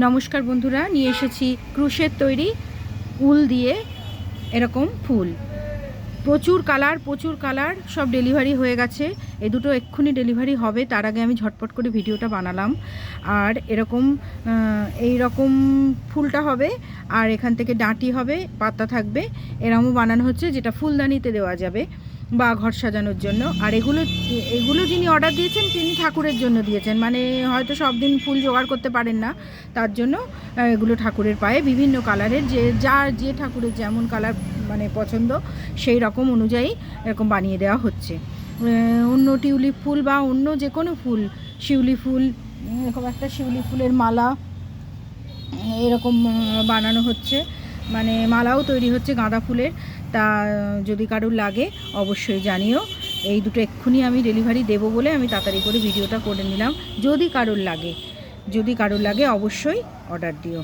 নমস্কার বন্ধুরা, নিয়ে এসেছি ক্রুশের তৈরি উল দিয়ে এরকম ফুল। প্রচুর কালার সব ডেলিভারি হয়ে গেছে। এই দুটো এক্ষুনি ডেলিভারি হবে, তার আগে আমি ঝটপট করে ভিডিওটা বানালাম। আর এরকম এই রকম ফুলটা হবে, আর এখান থেকে ডাঁটি হবে, পাতা থাকবে, এরকমও বানানো হচ্ছে, যেটা ফুলদানিতে দেওয়া যাবে বা ঘর সাজানোর জন্য। আর এগুলো যিনি অর্ডার দিয়েছেন তিনি ঠাকুরের জন্য দিয়েছেন, মানে হয়তো সব দিন ফুল জোগাড় করতে পারেন না, তার জন্য এগুলো ঠাকুরের পায়ে বিভিন্ন কালারের, যে ঠাকুরের যেমন কালার মানে পছন্দ সেই রকম অনুযায়ী এরকম বানিয়ে দেওয়া হচ্ছে। অন্য টিউলিপ ফুল বা অন্য যে কোনো ফুল, শিউলি ফুল, এরকম একটা শিউলি ফুলের মালা এরকম বানানো হচ্ছে, মানে মালাও তৈরি হচ্ছে গাঁদা ফুলের। তা যদি কারুর লাগে অবশ্যই জানিও। এই দুটো এক্ষুনি আমি ডেলিভারি দেবো বলে আমি তাড়াতাড়ি করে ভিডিওটা করে নিলাম। যদি কারুর লাগে অবশ্যই অর্ডার দিও।